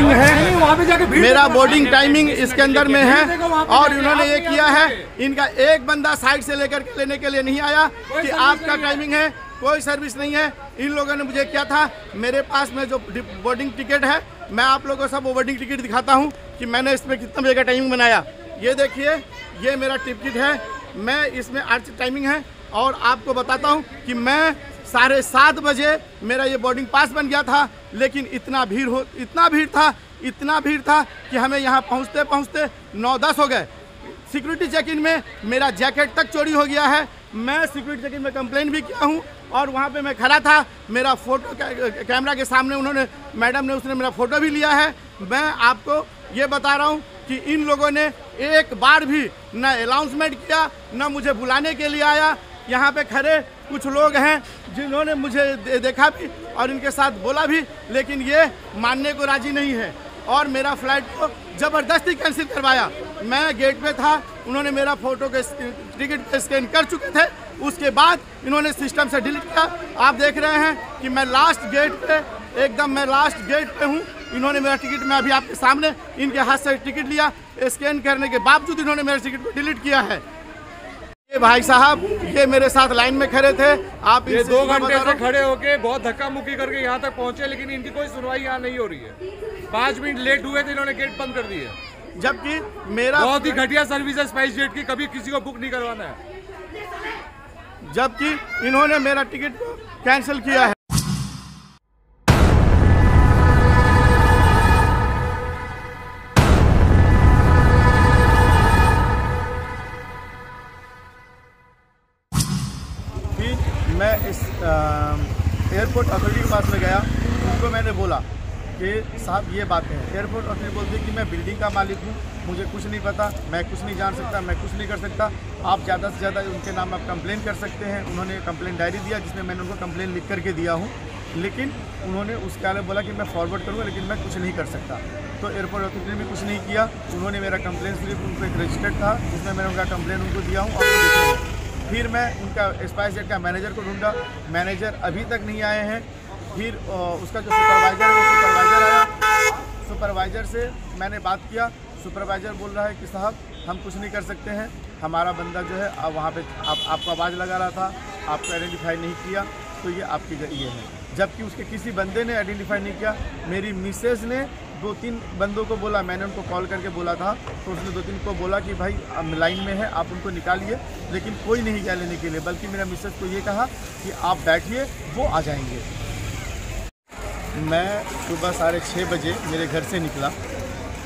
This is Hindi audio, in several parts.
टाइमिंग है, मेरा बोर्डिंग टाइमिंग इसके अंदर में है। और इन्होंने ये किया है, इनका एक बंदा साइड से लेकर के लेने के लिए नहीं आया कि आपका टाइमिंग है, कोई सर्विस नहीं है। इन लोगों ने मुझे क्या था, मेरे पास में जो बोर्डिंग टिकट है, मैं आप लोगों को सब बोर्डिंग टिकट दिखाता हूँ कि मैंने इसमें कितना बजे का टाइमिंग बनाया। ये देखिए, ये मेरा टिकट है, मैं इसमें 8 टाइमिंग है। और आपको बताता हूँ कि मैं 7:30 बजे मेरा ये बोर्डिंग पास बन गया था, लेकिन इतना भीड़ था कि हमें यहाँ पहुँचते पहुँचते 9-10 हो गए। सिक्योरिटी चेक इन में मेरा जैकेट तक चोरी हो गया है। मैं सिक्योरिटी चेक इन में कंप्लेन भी किया हूँ और वहाँ पे मैं खड़ा था, मेरा फ़ोटो कैमरा के सामने उन्होंने, मैडम ने, उसने मेरा फ़ोटो भी लिया है। मैं आपको ये बता रहा हूँ कि इन लोगों ने एक बार भी न अनाउंसमेंट किया, न मुझे बुलाने के लिए आया। यहाँ पे खड़े कुछ लोग हैं जिन्होंने मुझे देखा भी और इनके साथ बोला भी, लेकिन ये मानने को राजी नहीं है और मेरा फ़्लाइट को ज़बरदस्ती कैंसिल करवाया। मैं गेट पे था, उन्होंने मेरा फ़ोटो के टिकट स्कैन कर चुके थे, उसके बाद इन्होंने सिस्टम से डिलीट किया। आप देख रहे हैं कि मैं लास्ट गेट पे हूँ। इन्होंने मेरा टिकट, मैं अभी आपके सामने इनके हाथ से टिकट लिया, स्कैन करने के बावजूद इन्होंने मेरे टिकट को डिलीट किया है। ये भाई साहब, ये मेरे साथ लाइन में खड़े थे। आप ये 2 घंटे से खड़े होके बहुत धक्का मुक्की करके यहाँ तक पहुँचे, लेकिन इनकी कोई सुनवाई यहाँ नहीं हो रही है। 5 मिनट लेट हुए थे, इन्होंने गेट बंद कर दिए। जबकि मेरा बहुत ही घटिया सर्विस है स्पाइस जेट की, कभी किसी को बुक नहीं करवाना है। जबकि इन्होंने मेरा टिकट को कैंसिल किया है। मैं इस एयरपोर्ट अथॉरिटी के पास में गया, उनको मैंने बोला कि साहब ये बात है। एयरपोर्ट अथॉरिटी बोलती है कि मैं बिल्डिंग का मालिक हूँ, मुझे कुछ नहीं पता, मैं कुछ नहीं जान सकता, मैं कुछ नहीं कर सकता। आप ज़्यादा से ज़्यादा उनके नाम आप कंप्लेन कर सकते हैं। उन्होंने कंप्लेन डायरी दिया जिसमें मैंने उनको कंप्लेन लिख करके दिया हूँ, लेकिन उन्होंने उसके आगे बोला कि मैं फॉरवर्ड करूँगा, लेकिन मैं कुछ नहीं कर सकता। तो एयरपोर्ट अथॉरिटी ने भी कुछ नहीं किया। उन्होंने मेरा कंप्लेन स्लिप उनको एक रजिस्टर्ड था जिसमें मैंने उनका कंप्लेन उनको दिया हूँ और फिर मैं उनका स्पाइस जेट का मैनेजर को ढूंढा, मैनेजर अभी तक नहीं आए हैं। फिर उसका जो सुपरवाइज़र है वो सुपरवाइज़र आया, सुपरवाइज़र से मैंने बात किया। सुपरवाइज़र बोल रहा है कि साहब हम कुछ नहीं कर सकते हैं, हमारा बंदा जो है वहाँ पे आपको आवाज़ लगा रहा था, आपको आइडेंटिफाई नहीं किया, तो ये आपकी ये है। जबकि उसके किसी बंदे ने आइडेंटिफाई नहीं किया। मेरी मिसेज़ ने 2-3 बंदों को बोला, मैंने उनको कॉल करके बोला था, तो उसने 2-3 को बोला कि भाई लाइन में है, आप उनको निकालिए, लेकिन कोई नहीं गया लेने के लिए। बल्कि मेरा मिसेज को ये कहा कि आप बैठिए, वो आ जाएंगे। मैं सुबह 6:30 बजे मेरे घर से निकला।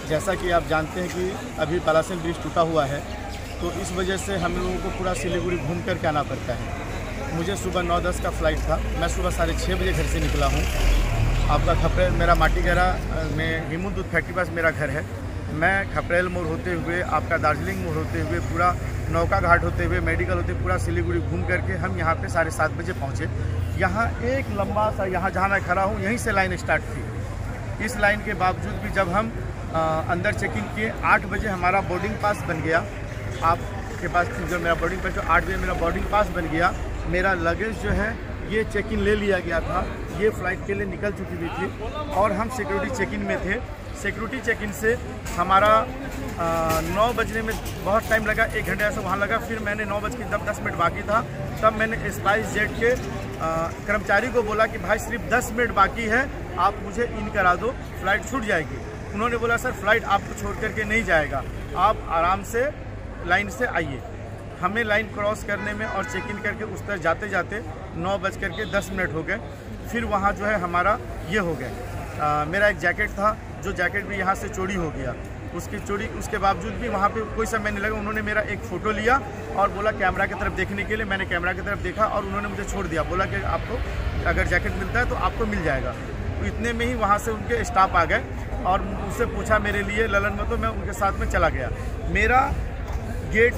जैसा कि आप जानते हैं कि अभी पलासन ब्रिज टूटा हुआ है, तो इस वजह से हम लोगों को पूरा सिलीगुड़ी घूम कर के आना पड़ता है। मुझे सुबह 9-10 का फ़्लाइट था, मैं सुबह 6:30 बजे घर से निकला हूँ। आपका खपरेल, मेरा माटीगरा में हिमू दूध फैक्ट्री पास मेरा घर है। मैं खपरेल मोड़ होते हुए, आपका दार्जिलिंग मोड़ होते हुए, पूरा नौका घाट होते हुए, मेडिकल होते पूरा सिलीगुड़ी घूम करके हम यहाँ पे 7:30 बजे पहुँचे। यहाँ एक लंबा सा, यहाँ जहाँ मैं खड़ा हूँ, यहीं से लाइन स्टार्ट थी। इस लाइन के बावजूद भी जब हम अंदर चेकिंग किए, 8 बजे हमारा बोर्डिंग पास बन गया। आपके पास जो मेरा बोर्डिंग पास, जो 8 बजे मेरा बोर्डिंग पास बन गया, मेरा लगेज जो है ये चेक इन ले लिया गया था। ये फ़्लाइट के लिए निकल चुकी हुई थी और हम सिक्योरिटी चेक इन में थे। सिक्योरिटी चेक इन से हमारा 9 बजने में बहुत टाइम लगा, 1 घंटे ऐसा वहाँ लगा। फिर मैंने 9:10 बाकी था, तब मैंने स्पाइस जेट के कर्मचारी को बोला कि भाई सिर्फ 10 मिनट बाकी है, आप मुझे इन करा दो, फ़्लाइट छूट जाएगी। उन्होंने बोला सर फ़्लाइट आपको छोड़ करके नहीं जाएगा, आप आराम से लाइन से आइए। हमें लाइन क्रॉस करने में और चेक इन करके उस तरह जाते जाते 9:10 हो गए। फिर वहाँ जो है हमारा ये हो गया, मेरा एक जैकेट था, जो जैकेट भी यहाँ से चोरी हो गया। उसके बावजूद भी वहाँ पे कोई समय नहीं लगा। उन्होंने मेरा एक फ़ोटो लिया और बोला कैमरा की तरफ देखने के लिए। मैंने कैमरा की तरफ देखा और उन्होंने मुझे छोड़ दिया, बोला कि आपको अगर जैकेट मिलता है तो आपको मिल जाएगा। तो इतने में ही वहाँ से उनके स्टाफ आ गए और उससे पूछा मेरे लिए ललन में, तो मैं उनके साथ में चला गया। मेरा गेट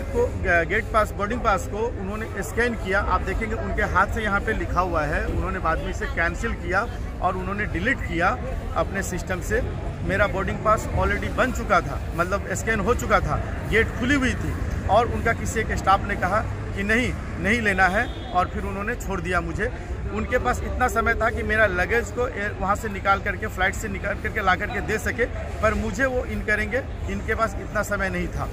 पास, बोर्डिंग पास को उन्होंने स्कैन किया। आप देखेंगे उनके हाथ से यहाँ पे लिखा हुआ है। उन्होंने बाद में इसे कैंसिल किया और उन्होंने डिलीट किया अपने सिस्टम से। मेरा बोर्डिंग पास ऑलरेडी बन चुका था, मतलब स्कैन हो चुका था, गेट खुली हुई थी और उनका किसी एक स्टाफ ने कहा कि नहीं लेना है और फिर उन्होंने छोड़ दिया मुझे। उनके पास इतना समय था कि मेरा लगेज को वहाँ से निकाल करके, फ्लाइट से निकाल करके ला करके दे सके, पर मुझे वो इन करेंगे, इनके पास इतना समय नहीं था।